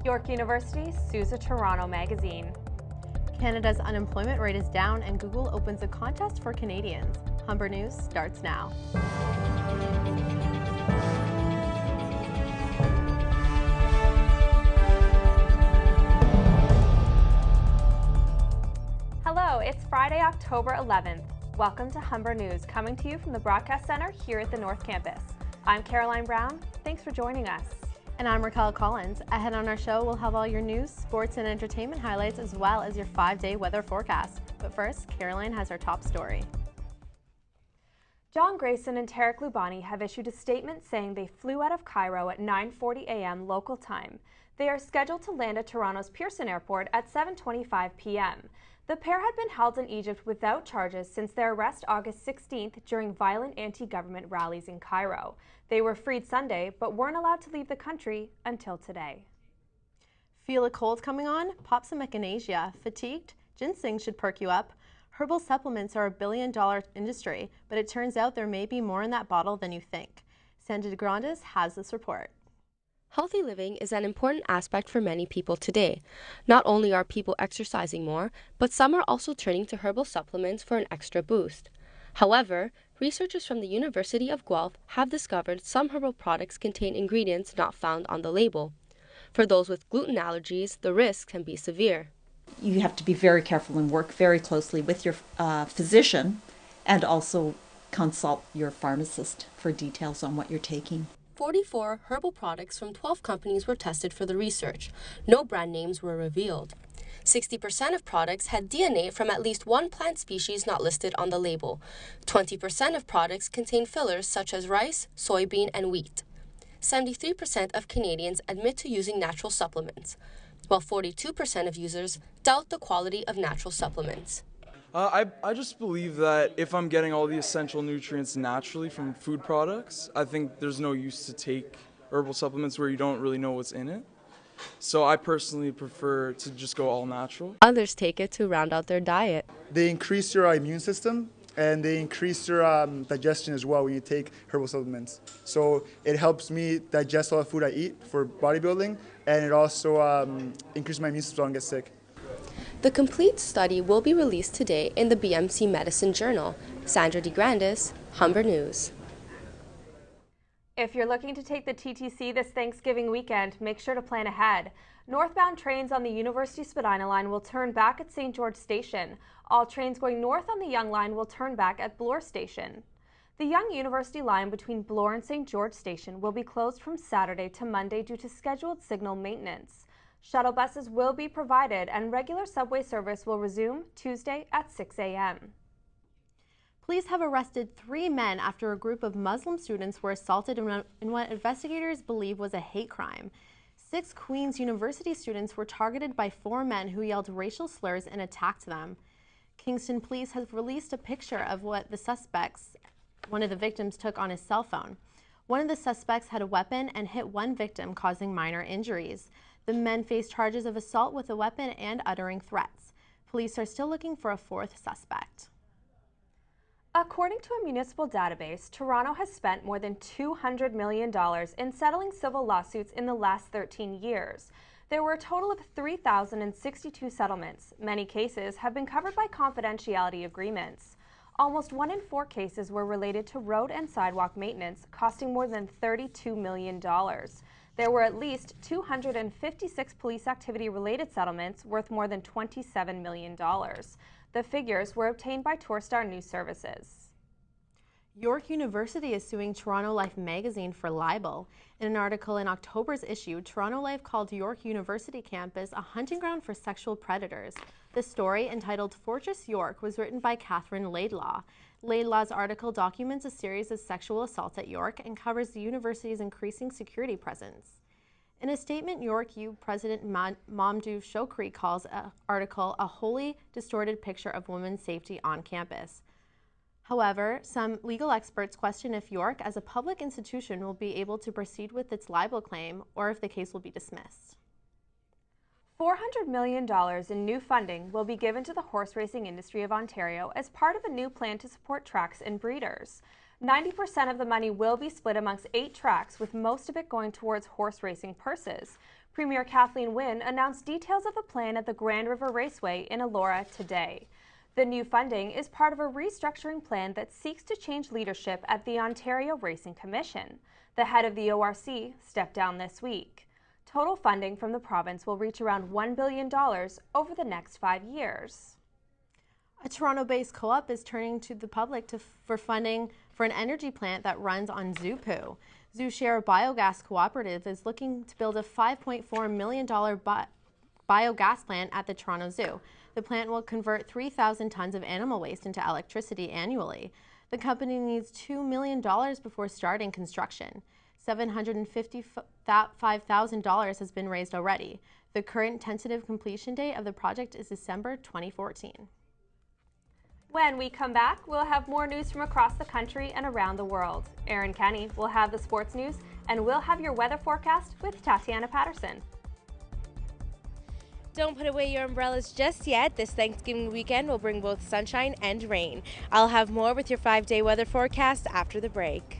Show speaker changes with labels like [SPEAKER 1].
[SPEAKER 1] York University sues a Toronto magazine.
[SPEAKER 2] Canada's unemployment rate is down and Google opens a contest for Canadians. Humber News starts now.
[SPEAKER 1] Hello, it's Friday, October 11th. Welcome to Humber News, coming to you from the Broadcast Center here at the North Campus. I'm Caroline Brown. Thanks for joining us.
[SPEAKER 2] And I'm Raquel Collins. Ahead on our show, we'll have all your news, sports, and entertainment highlights, as well as your 5-day weather forecast. But first, Caroline has our top story.
[SPEAKER 1] John Grayson and Tarek Lubani have issued a statement saying they flew out of Cairo at 9:40 a.m. local time. They are scheduled to land at Toronto's Pearson Airport at 7:25 p.m. The pair had been held in Egypt without charges since their arrest August 16th during violent anti-government rallies in Cairo. They were freed Sunday, but weren't allowed to leave the country until today.
[SPEAKER 2] Feel a cold coming on? Pop some echinacea. Fatigued? Ginseng should perk you up. Herbal supplements are a billion-dollar industry, but it turns out there may be more in that bottle than you think. Sandra DeGrandes has this report.
[SPEAKER 3] Healthy living is an important aspect for many people today. Not only are people exercising more, but some are also turning to herbal supplements for an extra boost. However, researchers from the University of Guelph have discovered some herbal products contain ingredients not found on the label. For those with gluten allergies, the risks can be severe.
[SPEAKER 4] You have to be very careful and work very closely with your physician, and also consult your pharmacist for details on what you're taking.
[SPEAKER 3] 44 herbal products from 12 companies were tested for the research. No brand names were revealed. 60% of products had DNA from at least one plant species not listed on the label. 20% of products contain fillers such as rice, soybean, and wheat. 73% of Canadians admit to using natural supplements, while 42% of users doubt the quality of natural supplements.
[SPEAKER 5] I just believe that if I'm getting all the essential nutrients naturally from food products, I think there's no use to take herbal supplements where you don't really know what's in it. So I personally prefer to just go all natural.
[SPEAKER 3] Others take it to round out their diet.
[SPEAKER 6] They increase your immune system and they increase your digestion as well when you take herbal supplements. So it helps me digest all the food I eat for bodybuilding, and it also increases my immune system so I don't get sick.
[SPEAKER 3] The complete study will be released today in the BMC Medicine Journal. Sandra DeGrandes, Humber News.
[SPEAKER 1] If you're looking to take the TTC this Thanksgiving weekend, make sure to plan ahead. Northbound trains on the University Spadina line will turn back at St. George Station. All trains going north on the Yonge line will turn back at Bloor Station. The Yonge University line between Bloor and St. George Station will be closed from Saturday to Monday due to scheduled signal maintenance. Shuttle buses will be provided and regular subway service will resume Tuesday at 6 a.m.
[SPEAKER 2] Police have arrested 3 men after a group of Muslim students were assaulted in what investigators believe was a hate crime. 6 Queen's University students were targeted by 4 men who yelled racial slurs and attacked them. Kingston Police has released a picture of what one of the victims took on his cell phone. One of the suspects had a weapon and hit one victim, causing minor injuries. The men face charges of assault with a weapon and uttering threats. Police are still looking for a 4th suspect.
[SPEAKER 1] According to a municipal database, Toronto has spent more than $200 million in settling civil lawsuits in the last 13 years. There were a total of 3,062 settlements. Many cases have been covered by confidentiality agreements. Almost 1 in 4 cases were related to road and sidewalk maintenance, costing more than $32 million. There were at least 256 police activity-related settlements worth more than $27 million. The figures were obtained by Torstar News Services.
[SPEAKER 2] York University is suing Toronto Life magazine for libel. In an article in October's issue, Toronto Life called York University campus a hunting ground for sexual predators. The story, entitled Fortress York, was written by Catherine Laidlaw. Laidlaw's article documents a series of sexual assaults at York and covers the university's increasing security presence. In a statement, York U President Mamdouh Shokri calls the article a wholly distorted picture of women's safety on campus. However, some legal experts question if York, as a public institution, will be able to proceed with its libel claim or if the case will be dismissed.
[SPEAKER 1] $400 million in new funding will be given to the horse racing industry of Ontario as part of a new plan to support tracks and breeders. 90% of the money will be split amongst 8 tracks, with most of it going towards horse racing purses. Premier Kathleen Wynne announced details of the plan at the Grand River Raceway in Elora today. The new funding is part of a restructuring plan that seeks to change leadership at the Ontario Racing Commission. The head of the ORC stepped down this week. Total funding from the province will reach around $1 billion over the next 5 years.
[SPEAKER 2] A Toronto-based co-op is turning to the public for funding for an energy plant that runs on zoo poo. Zoo Share Biogas Cooperative is looking to build a $5.4 million biogas plant at the Toronto Zoo. The plant will convert 3,000 tons of animal waste into electricity annually. The company needs $2 million before starting construction. $755,000 has been raised already. The current tentative completion date of the project is December 2014.
[SPEAKER 1] When we come back, we'll have more news from across the country and around the world. Erin Kenny will have the sports news, and we'll have your weather forecast with Tatiana Patterson.
[SPEAKER 7] Don't put away your umbrellas just yet. This Thanksgiving weekend will bring both sunshine and rain. I'll have more with your 5-day weather forecast after the break.